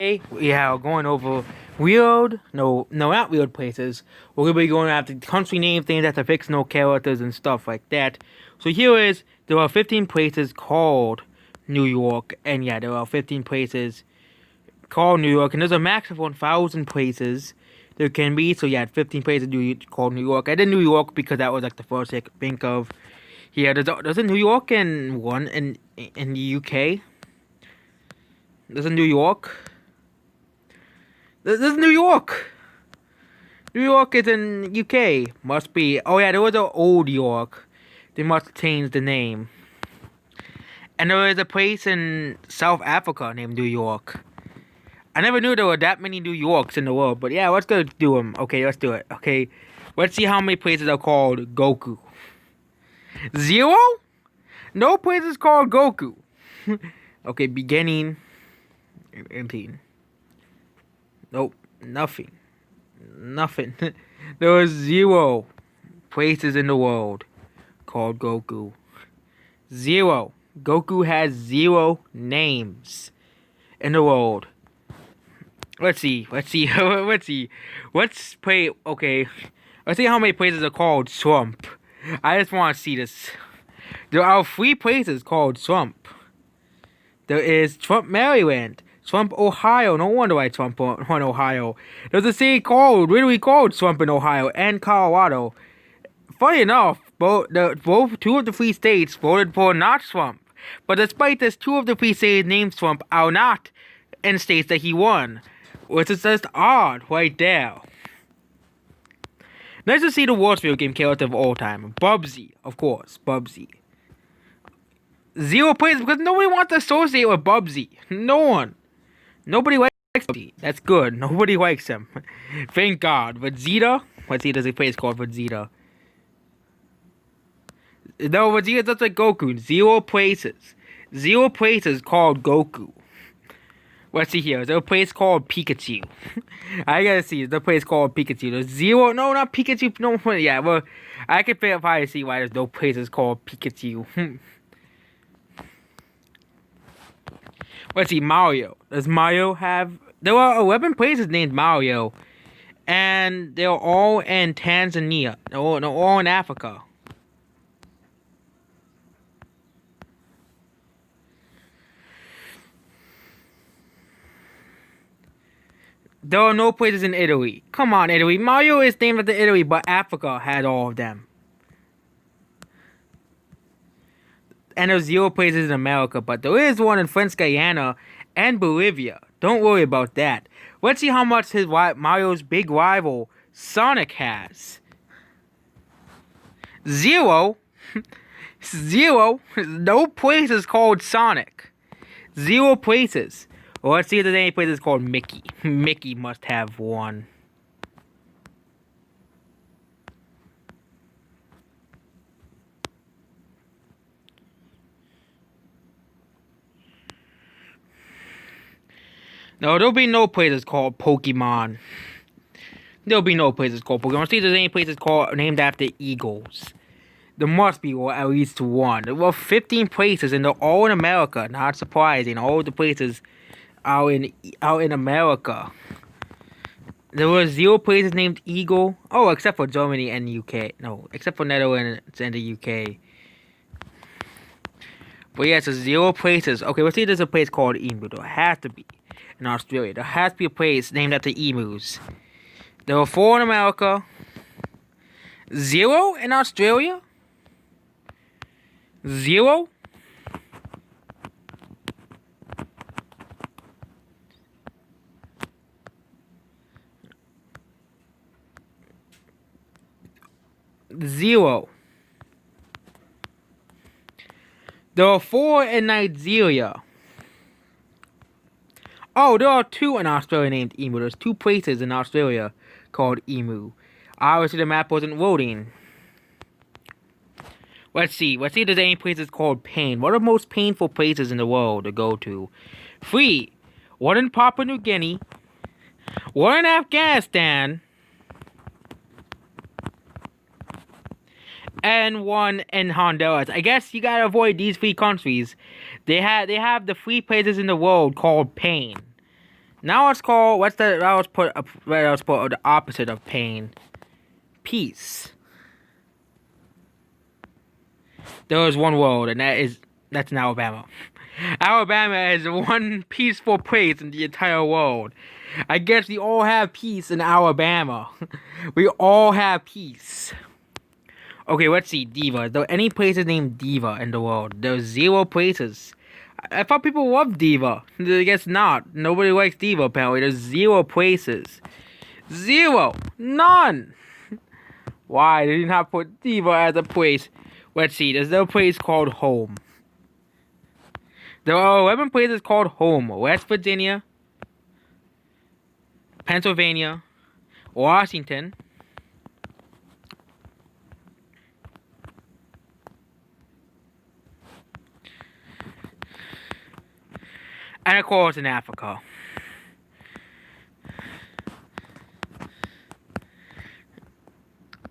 Today, we're going over weird, no, not weird places. We're gonna be going after country names, things after fictional characters and stuff like that. So there are 15 places called New York, and yeah, there are 15 places called New York, and there's a max of 1,000 places there can be. So yeah, 15 places called New York. I did New York because that was like the first thing I could think of. Yeah, there's a New York and one in the UK. There's a New York. This is New York. New York is in UK. Must be. Oh yeah, there was an old York. They must change the name. And there is a place in South Africa named New York. I never knew there were that many New Yorks in the world. But yeah, let's go do them. Okay, let's do it. Okay, let's see how many places are called Goku. 0? No place is called Goku. Okay, beginning. 18. Nope, nothing. Nothing. There was 0 places in the world called Goku. 0. Goku has 0 names in the world. Let's see. Let's see. Let's play. Okay. Let's see how many places are called Swamp. I just want to see this. There are 3 places called Swamp. There is Trump, Maryland. Swamp, Ohio. No wonder why Swamp on Ohio. There's a city literally called Swamp in Ohio and Colorado. Funny enough, both 2 of the 3 states voted for not Swamp. But despite this, 2 of the 3 states named Swamp are not in states that he won. Which is just odd right there. Nice to see the worst video game character of all time. Bubsy, of course. Bubsy. 0 places because nobody wants to associate with Bubsy. No one. Nobody likes Bubsy. That's good. Nobody likes him. Thank God. Vegeta? Let's see, there's a place called Vegeta. No, Vegeta just like Goku. 0 places. 0 places called Goku. Let's see here. There's a place called Pikachu. I gotta see. There's a place called Pikachu. There's 0. No, not Pikachu. No, yeah, well, I can probably see why there's no places called Pikachu. Let's see. Mario. Does Mario have. There are 11 places named Mario. And they're all in Tanzania. They're all in Africa. There are no places in Italy. Come on, Italy. Mario is named after Italy, but Africa had all of them. And there's 0 places in America, but there is one in French Guiana and Bolivia. Don't worry about that. Let's see how much Mario's big rival, Sonic, has. 0? 0? No places called Sonic. 0 places. Well, let's see if there's any places called Mickey. Mickey must have 1. No, there'll be no places called Pokemon. There'll be no places called Pokemon. Let's see if there's any places named after eagles. There must be at least 1. There were 15 places, and they're all in America. Not surprising. All the places are in America. There were 0 places named Eagle. Oh, except for Germany and UK. No, except for Netherlands and the UK. But yeah, it's 0 places. Okay, let's see if there's a place called Emu. There has to be in Australia. There has to be a place named after emus. There were 4 in America. 0 in Australia? 0? Zero. There are 4 in Nigeria. Oh, there are 2 in Australia named Emu. There's 2 places in Australia called Emu. Obviously, the map wasn't loading. Let's see. Let's see if there's any places called Pain. What are the most painful places in the world to go to? 3. 1 in Papua New Guinea. 1 in Afghanistan. And 1 in Honduras. I guess you gotta avoid these 3 countries. They have the 3 places in the world called pain. Now let's call, let's put the opposite of pain. Peace. There is one world, and that's in Alabama. Alabama is one peaceful place in the entire world. I guess we all have peace in Alabama. We all have peace. Okay, let's see. Diva. Are there any places named Diva in the world? There's 0 places. I thought people loved Diva. I guess not. Nobody likes Diva, apparently. There's 0 places. 0. None. Why? They did not put Diva as a place. Let's see. There's no place called home. There are 11 places called home. West Virginia, Pennsylvania, Washington, and of course in Africa.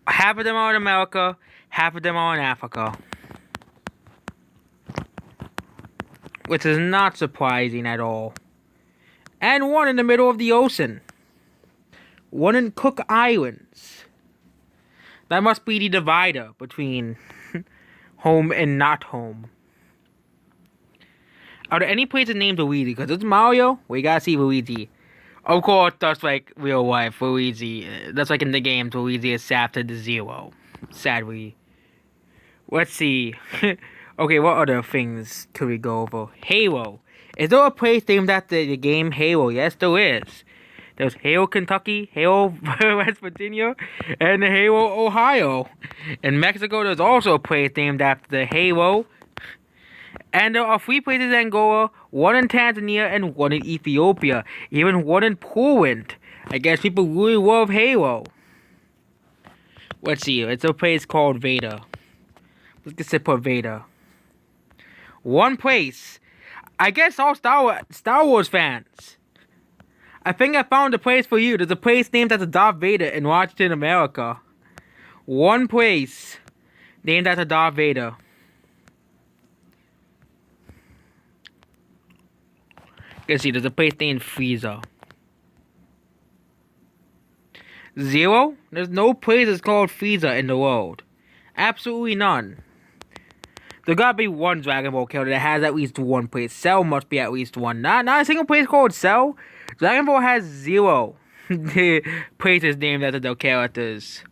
Half of them are in America, half of them are in Africa. Which is not surprising at all. And one in the middle of the ocean. One in Cook Islands. That must be the divider between home and not home. Are there any places named Luigi? Because it's Mario, we gotta see Luigi. Of course, that's like real life Luigi. That's like in the game, Luigi is set to 0. Sadly. Let's see. Okay, what other things could we go over? Halo. Is there a place named after the game Halo? Yes, there is. There's Halo, Kentucky, Halo, West Virginia, and Halo, Ohio. In Mexico, there's also a place named after the Halo. And there are 3 places in Angola, 1 in Tanzania, and 1 in Ethiopia. Even 1 in Poland. I guess people really love Halo. Let's see. It's a place called Vader. Let's just put Vader. 1 place. I guess all Star Wars fans. I think I found a place for you. There's a place named after Darth Vader in Washington, America. 1 place named after Darth Vader. Let's see, there's a place named Frieza. 0? There's no places called Frieza in the world. Absolutely none. There gotta be 1 Dragon Ball character that has at least 1 place. Cell must be at least 1. Not a single place called Cell. Dragon Ball has 0 places named after their characters.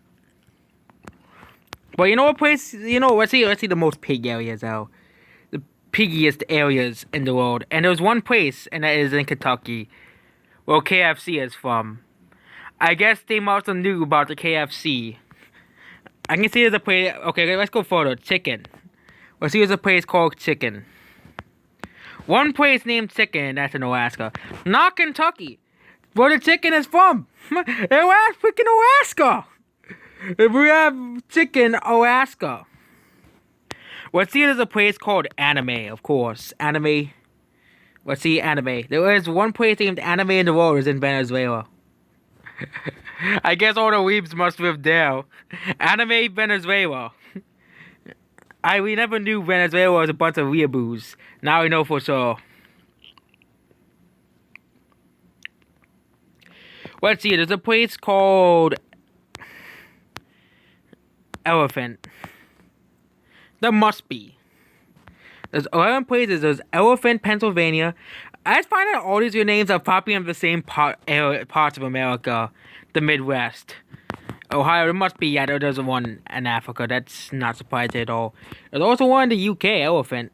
But you know what place? Let's see the most pig areas out. The piggiest areas in the world. And there's 1 place, and that is in Kentucky, where KFC is from. I guess they must have knew about the KFC. I can see there's a place. Okay, let's go further. Chicken. Let's see, there's a place called Chicken. 1 place named Chicken, that's in Alaska. Not Kentucky, where the chicken is from. Freaking Alaska. We have Chicken, Alaska. Let's see, there's a place called Anime, of course. Anime. Let's see, Anime. There is 1 place named Anime in the world, is in Venezuela. I guess all the weebs must live there. Anime, Venezuela. We never knew Venezuela was a bunch of weeaboos. Now we know for sure. Let's see, there's a place called Elephant. There must be. There's 11 places. There's Elephant, Pennsylvania. I just find out all these names are probably in the same parts of America. The Midwest. Ohio, there must be, yeah, there's 1 in Africa. That's not surprising at all. There's also 1 in the UK, Elephant.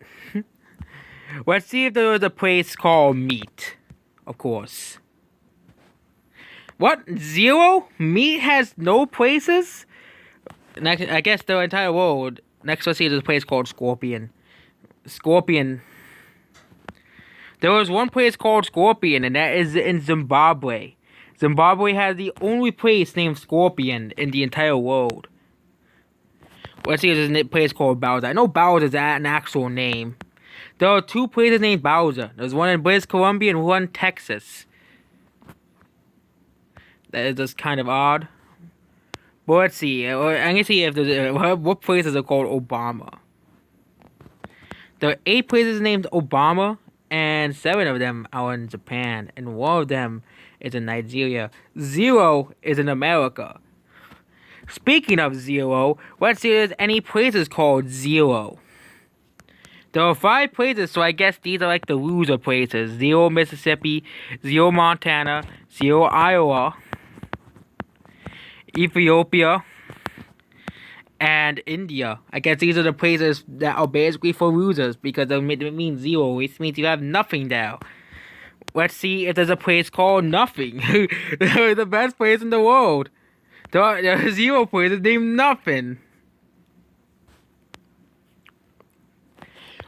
Let's see if there is a place called Meat. Of course. What? 0? Meat has no places? Next, I guess the entire world. Next, let's see, there's a place called Scorpion. Scorpion. There was 1 place called Scorpion, and that is in Zimbabwe. Zimbabwe has the only place named Scorpion in the entire world. Let's see, there's a place called Bowser. I know Bowser is an actual name. There are 2 places named Bowser. There's 1 in British Columbia and 1 in Texas. That is just kind of odd. But let's see. I'm gonna see if there's what places are called Obama. There are 8 places named Obama and 7 of them are in Japan, and 1 of them is in Nigeria. 0 is in America. Speaking of 0, let's see if there's any places called 0. There are 5 places, so I guess these are like the loser places. 0 Mississippi, 0 Montana, 0 Iowa, Ethiopia, and India. I guess these are the places that are basically for losers because it means 0, which means you have nothing now. Let's see if there's a place called nothing. The best place in the world. There are 0 places named nothing.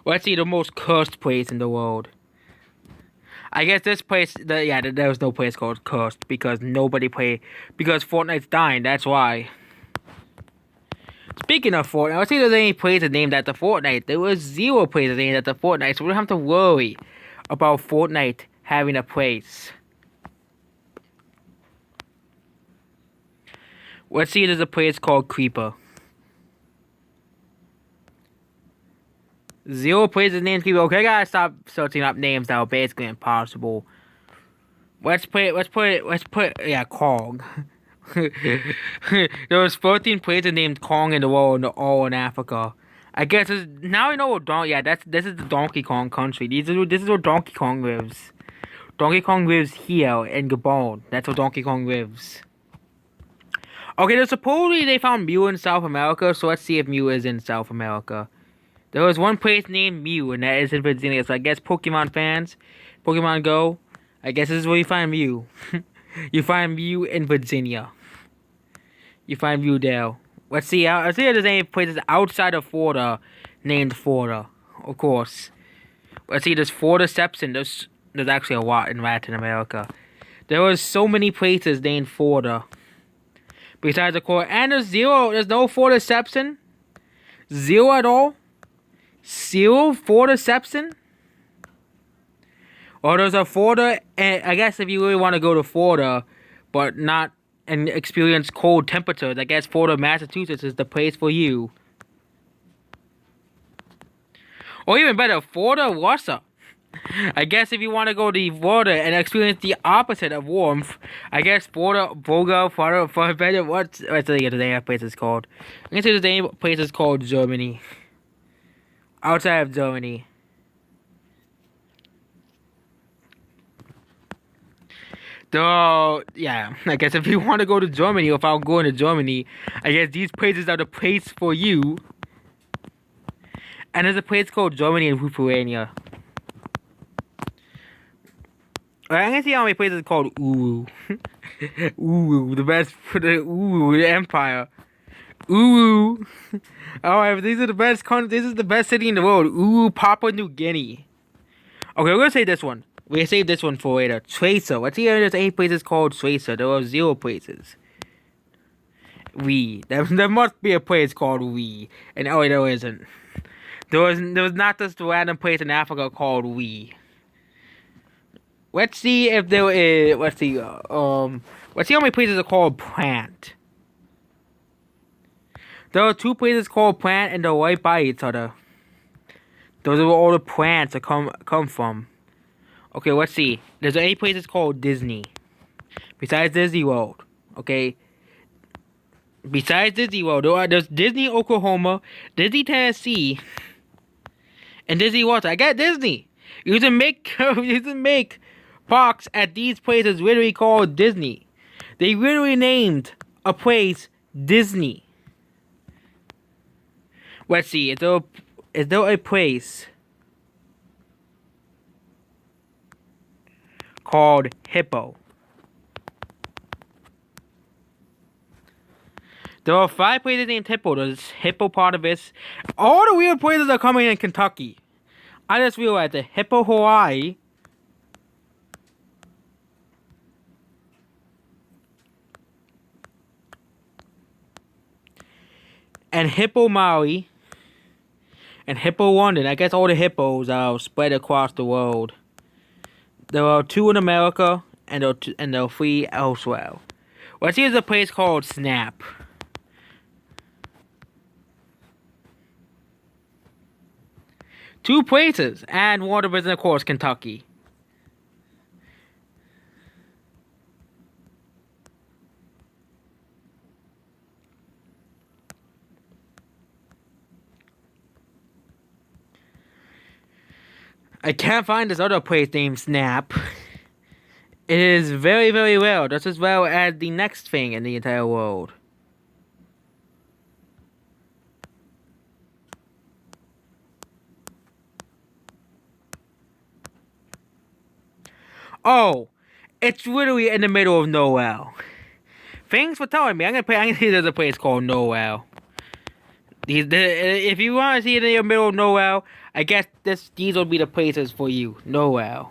Let's see the most cursed place in the world. I guess this place, there was no place called cursed because because Fortnite's dying, that's why. Speaking of Fortnite, let's see if there's any places named after Fortnite. There was 0 places named after Fortnite, so we don't have to worry about Fortnite having a place. Let's see if there's a place called Creeper. 0 places named Creeper. Okay, I gotta stop searching up names that are basically impossible. Let's put Kong. There was 13 places named Kong in the world, all in Africa. I guess now we know what this is the Donkey Kong country. This is where Donkey Kong lives. Donkey Kong lives here in Gabon. That's where Donkey Kong lives. Okay, supposedly they found Mew in South America, so let's see if Mew is in South America. There was 1 place named Mew, and that is in Virginia. So I guess Pokemon fans, Pokemon Go, I guess this is where you find Mew. You find Mew in Virginia. You find Mew there. Let's see if there's any places outside of Florida named Florida. Of course. Let's see, there's Florida Sepson. There's actually a lot in Latin America. There was so many places named Florida. Besides the core. And there's 0. There's no Florida Sepson. 0 at all. 0 Florida Sepson. Or there's a Florida. And I guess if you really want to go to Florida, but not and experience cold temperatures, I guess Florida, Massachusetts is the place for you. Or even better, Florida, Russia. I guess if you want to go to Florida and experience the opposite of warmth, I guess Florida, Volga, for better, let's see what the name of place is called. I'm going to say the name of place is called Germany. Outside of Germany. Yeah, I guess if you want to go to Germany, without going to Germany, I guess these places are the place for you. And there's a place called Germany and Lithuania. I'm gonna see how many places called Uru. Uru, the best for the Uru Empire. Uru. Alright, these are the best this is the best city in the world. Uru, Papua New Guinea. Okay, we're gonna say this one. We'll save this one for later. Tracer. Let's see if there's 8 places called Tracer. There are 0 places. There must be a place called We. And oh, there isn't. There was not just a random place in Africa called We. Let's see if there is. Let's see how many places are called Plant. There are 2 places called Plant, and they're right by each other. Those are where all the plants that come from. Okay, let's see. There's 8 places called Disney. Besides Disney World. Okay. Besides Disney World, there's Disney Oklahoma, Disney Tennessee, and Disney Water. I got Disney. You can make parks at these places literally called Disney. They literally named a place Disney. Let's see. Is there a place called Hippo? There are 5 places named Hippo. There's Hippopotamus. All the weird places are coming in Kentucky. I just realized that Hippo, Hawaii. And Hippo, Maui. And Hippo, London. I guess all the hippos are spread across the world. There are 2 in America, and there are 3 elsewhere. Let's see, there's a place called Snap. 2 places, and one of them is, of course, Kentucky. I can't find this other place named Snap. It is very, very rare, just as well as the next thing in the entire world. Oh, it's literally in the middle of nowhere. Thanks for telling me. I'm gonna see there's a place called Nowhere. If you want to see it in the middle of nowhere, I guess these will be the places for you. Nowhere.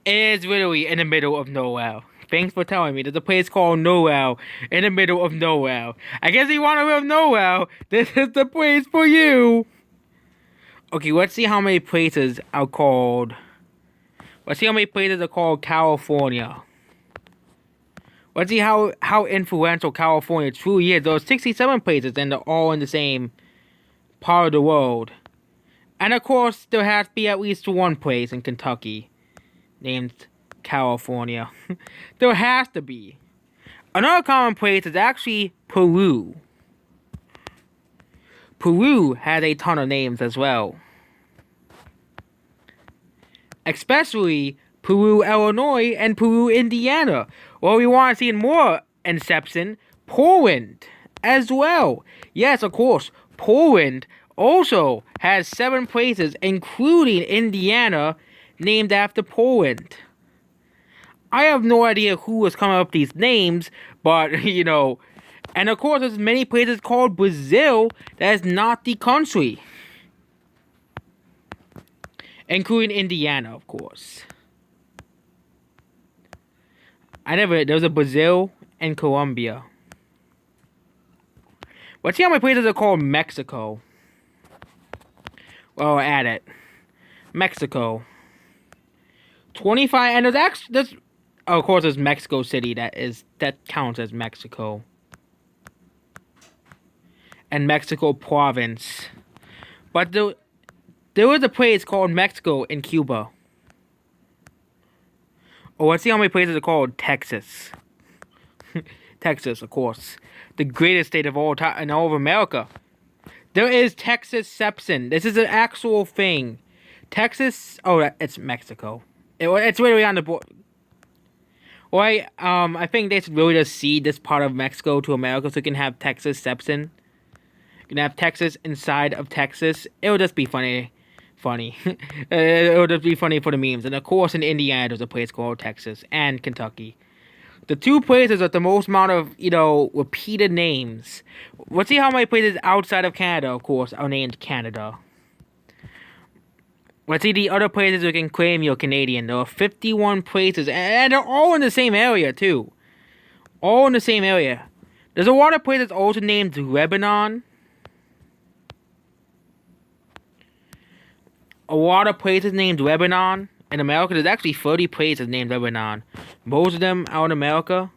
It is literally in the middle of nowhere. Thanks for telling me. There's a place called Nowhere in the middle of nowhere. I guess if you want to live nowhere, this is the place for you. Okay, let's see how many places are called. Let's see how many places are called California. Let's see how influential California truly is. There are 67 places, and they're all in the same part of the world. And of course, there has to be at least one place in Kentucky named California. There has to be. Another common place is actually Peru. Peru has a ton of names as well. Especially Peru, Illinois, and Peru, Indiana. Well, we want to see more Inception, Poland as well. Yes, of course, Poland also has 7 places, including Indiana, named after Poland. I have no idea who was coming up with these names, but, and of course, there's many places called Brazil that is not the country. Including Indiana, of course. There was a Brazil and Colombia. Let's see how many places are called Mexico. Well, add it. Mexico. 25, and of course, there's Mexico City that counts as Mexico. And Mexico Province. But there was a place called Mexico in Cuba. Oh, let's see how many places are called Texas. Texas, of course. The greatest state of all time in all of America. There is Texas Sepson. This is an actual thing. Texas... Oh, it's Mexico. It's literally on the board. Well, I think they should really just cede this part of Mexico to America so you can have Texas Sepson. You can have Texas inside of Texas. It would just be funny. It would just be funny for the memes. And of course, in Indiana, there's a place called Texas and Kentucky. The 2 places with the most amount of, repeated names. Let's see how many places outside of Canada, of course, are named Canada. Let's see the other places you can claim you're Canadian. There are 51 places, and they're all in the same area, too. All in the same area. There's a lot of places also named Lebanon. A lot of places named Lebanon. In America, there's actually 30 places named Lebanon. Most of them out in America.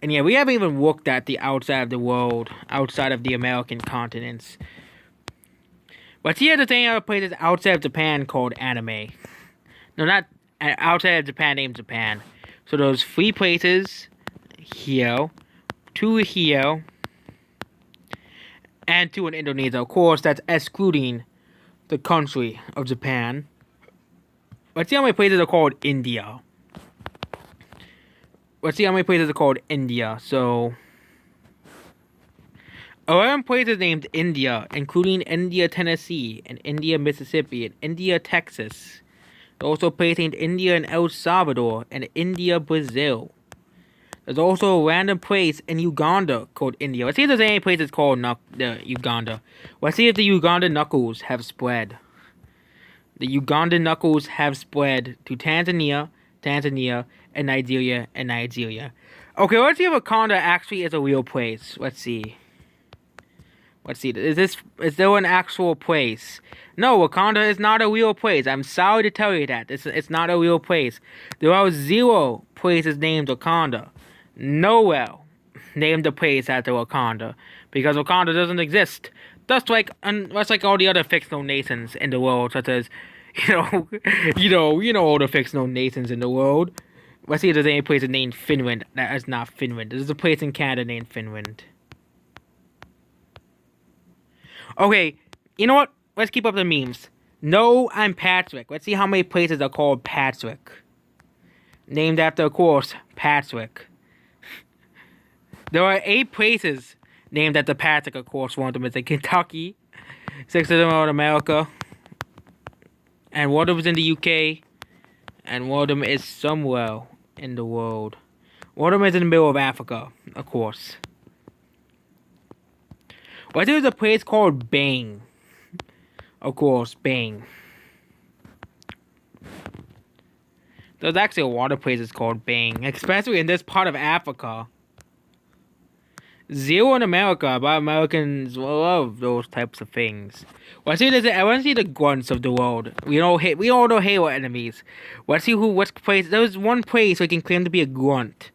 And yeah, we haven't even looked at the outside of the world, outside of the American continents. But here's the thing, other places outside of Japan called anime. No, not outside of Japan named Japan. So there's 3 places here, 2 here, and 2 in Indonesia. Of course, that's excluding the country of Japan. Let's see how many places are called India. Let's see how many places are called India. So, 11 places named India, including India, Tennessee, and India, Mississippi, and India, Texas. There's also places named India and El Salvador, and India, Brazil. There's also a random place in Uganda called India. Let's see if there's any places called Uganda. Let's see if the Uganda knuckles have spread. The Ugandan knuckles have spread to Tanzania, and Nigeria. Okay, let's see if Wakanda actually is a real place. Let's see. Is there an actual place? No, Wakanda is not a real place. I'm sorry to tell you that. It's not a real place. There are 0 places named Wakanda. Nowhere named a place after Wakanda. Because Wakanda doesn't exist. That's like all the other fictional nations in the world, such as, you know, all the fictional nations in the world. Let's see if there's any place named Finland. That is not Finland. There's a place in Canada named Finland. Okay, you know what? Let's keep up the memes. No, I'm Patrick. Let's see how many places are called Patrick. Named after, of course, Patrick. There are 8 places named after Patrick, of course. One of them is in Kentucky. 6 of them are in America. And one of them is in the UK. And one of them is somewhere in the world. One of them is in the middle of Africa, of course. But there's a place called Bang. Of course, Bang. There's actually a lot of places called Bang, especially in this part of Africa. 0 in America, but Americans love those types of things. I want to see the grunts of the world. We all know Halo enemies. Let's see what place. There's one place we can claim to be a grunt.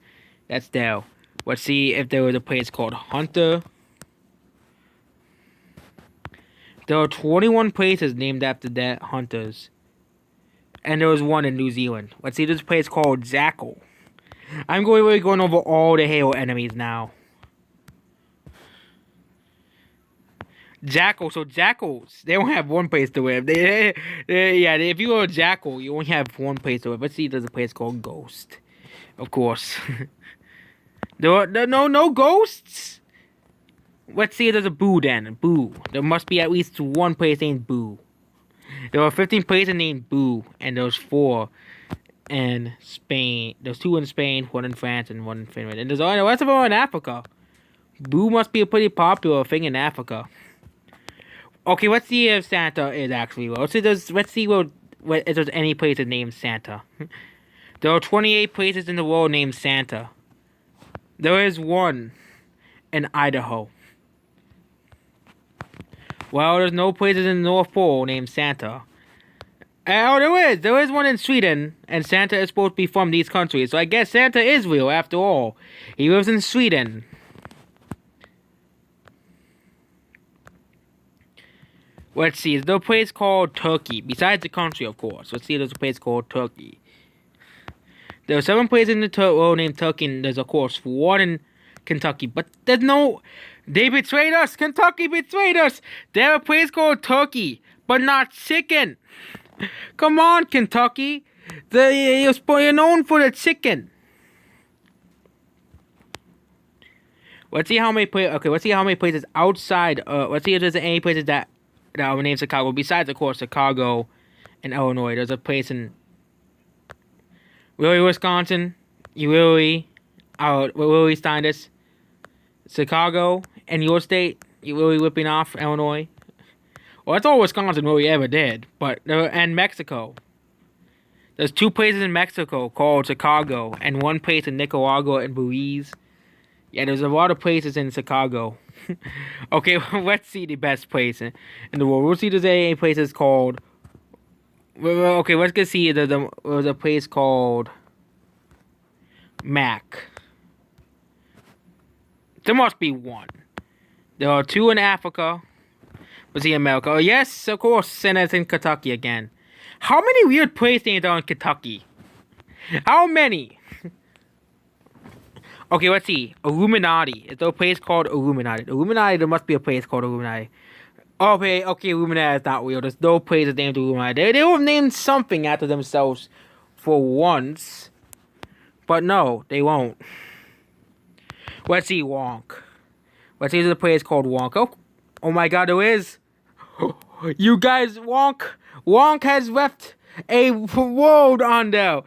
That's there. Let's see if there was a place called Hunter. There are 21 places named after that hunters. And there was one in New Zealand. Let's see, there's a place called Jackal. I'm really going over all the Halo enemies now. Jackal, so jackals, they don't have one place to live. Yeah, if you go to Jackal, you only have one place to live. Let's see, there's a place called Ghost. Of course. There are no ghosts? Let's see if there's a Boo then. Boo. There must be at least one place named Boo. There are 15 places named Boo, and there's 4 in Spain. There's 2 in Spain, 1 in France, and 1 in Finland. And there's all the rest of them in Africa. Boo must be a pretty popular thing in Africa. Okay, let's see if Santa is actually real. Let's see if there's any places named Santa. There are 28 places in the world named Santa. There is one in Idaho. Well, there's no places in the North Pole named Santa. Oh, there is. There is one in Sweden, and Santa is supposed to be from these countries. So I guess Santa is real after all. He lives in Sweden. Let's see. Is there a place called Turkey? Besides the country, of course. Let's see if there's a place called Turkey. There are 7 places in the world named Turkey, and there's, of course, 1 in Kentucky. But there's no... They betrayed us! Kentucky betrayed us! There's a place called Turkey, but not chicken! Come on, Kentucky! You're known for the chicken! Let's see how many places outside... let's see if there's any places that are named Chicago. Besides, of course, Chicago and Illinois. There's a place in... Really, Wisconsin? You really signed this? Chicago and your state, you really ripping off Illinois? Well, that's all Wisconsin really ever did. And Mexico. There's 2 places in Mexico called Chicago, and 1 place in Nicaragua and Belize. Yeah, there's a lot of places in Chicago. Okay, let's see the best place in the world. We'll see if there's any places called... Okay, let's go see. There's a place called Mac. There must be 1. There are 2 in Africa. Let's see America. Oh, yes, of course, and it's in Kentucky again. How many weird place names are in Kentucky? How many? Okay, let's see. Illuminati. Is there a place called Illuminati? Illuminati, there must be a place called Illuminati. Okay, Illuminati is not real. There's no place named Illuminati. They will have named something after themselves for once. But no, they won't. Let's see, Wonk. Let's see if there's a place called Wonk. Oh my god, there is. You guys, Wonk has left a world on there.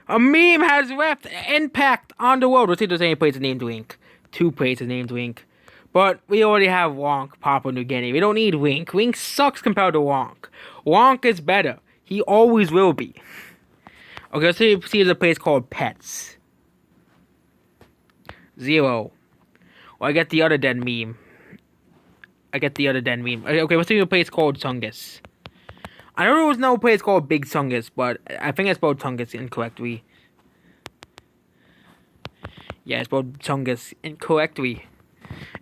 A meme has left impact on the world. Let's see if there's any place named Wink. 2 places named Wink. But we already have Wonk, Papua New Guinea. We don't need Wink. Wink sucks compared to Wonk. Wonk is better. He always will be. Okay, let's see if there's a place called Pets. 0. Well, I get the other dead meme. Okay, let's see a place called Tungus. I know there was no place called Big Tungus, but I think I spelled Tungus incorrectly. Yeah, I spelled Tungus incorrectly.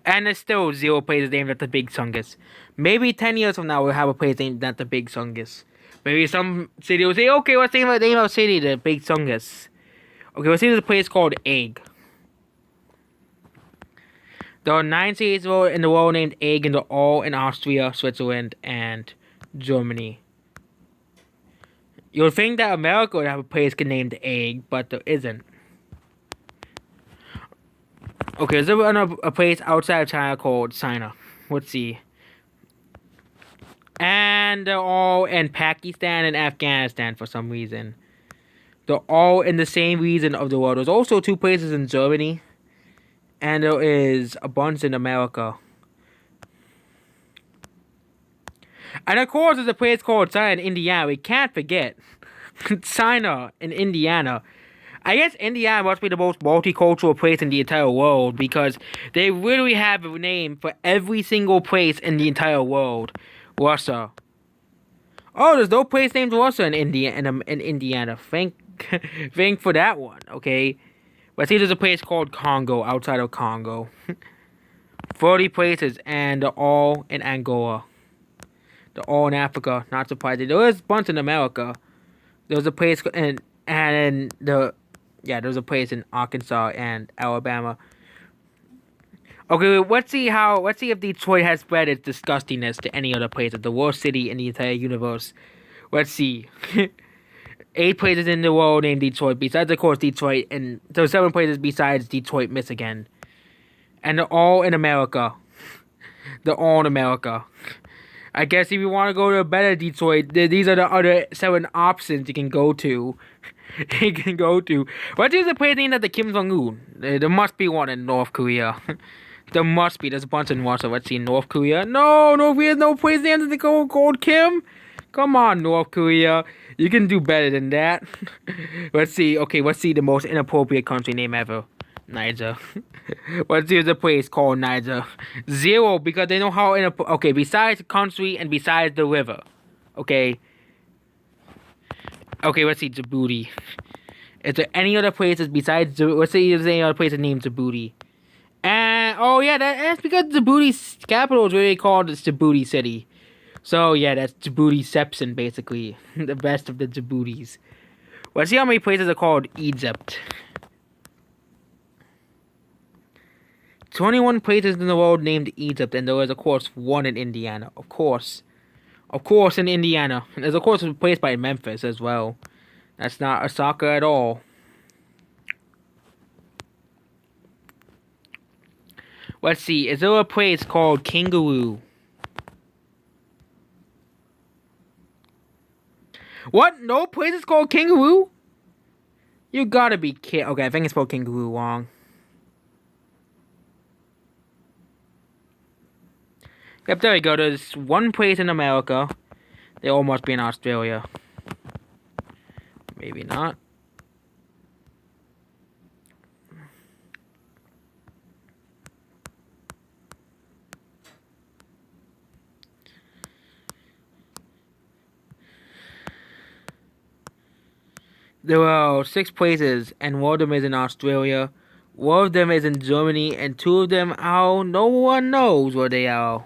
And there's still 0 places named after Big Sungus. Maybe 10 years from now we'll have a place named after Big Sungus. Maybe some city will say, okay, let's name our city the Big Sungus. Okay, let's see there's a place called Egg. There are 9 cities in the world named Egg, and they're all in Austria, Switzerland, and Germany. You'll think that America would have a place named Egg, but there isn't. Okay, there's a place outside of China called China. Let's see. And they're all in Pakistan and Afghanistan for some reason. They're all in the same region of the world. There's also 2 places in Germany. And there is a bunch in America. And of course, there's a place called China in Indiana. We can't forget. China in Indiana. I guess Indiana must be the most multicultural place in the entire world, because they literally have a name for every single place in the entire world. Russia. Oh, there's no place named Russia in Indiana. Thank for that one, okay? But see, there's a place called Congo outside of Congo. 30 places, and they're all in Angola. They're all in Africa. Not surprising. There is a bunch in America. There's a place there's a place in Arkansas and Alabama. Okay, let's see if Detroit has spread its disgustingness to any other place. The worst city in the entire universe. Let's see. 8 places in the world named Detroit, besides, of course, Detroit, and so 7 places besides Detroit, Michigan. And they're all in America. They're all in America. I guess if you want to go to a better Detroit, these are the other 7 options you can go to. What is the place named after Kim Jong-un? There must be one in North Korea. There must be. There's a bunch in Russia. Let's see, North Korea. No, North Korea, no place named after called Kim. Come on, North Korea. You can do better than that. Let's see. Okay, let's see the most inappropriate country name ever. Niger. Let's see the place called Niger. 0, because they know how okay, besides the country and besides the river. Okay. Okay, let's see, Djibouti. Is there any other places besides, let's see if there's any other places named Djibouti. And, oh yeah, that's because Djibouti's capital is really called Djibouti City. So yeah, that's Djibouti-ception, basically. The best of the Djiboutis. Let's see how many places are called Egypt. 21 places in the world named Egypt, and there is, of course, 1 in Indiana. Of course. Of course, in Indiana. And there's, of course, a place by Memphis as well. That's not Osaka at all. Let's see. Is there a place called Kangaroo? What? No place is called Kangaroo? You gotta be kidding. Okay, I think it's spelled Kangaroo wrong. Yep, there we go. There's 1 place in America. They all must be in Australia. Maybe not. There are 6 places, and 1 of them is in Australia. 1 of them is in Germany, and 2 of them, no one knows where they are.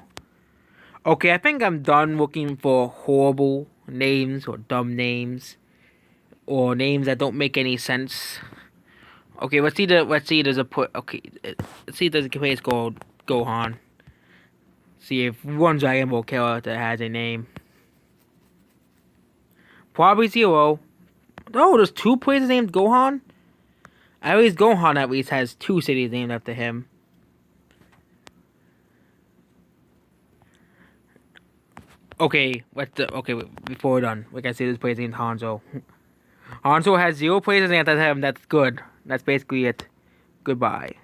Okay, I think I'm done looking for horrible names or dumb names or names that don't make any sense. Okay, let's see there's a place called Gohan. See if one Dragon Ball character has a name. Probably 0. Oh, there's 2 places named Gohan? At least Gohan has 2 cities named after him. Okay, before we're done, we can see this place named Hanzo. Hanzo has 0 places named after him. That's good. That's basically it. Goodbye.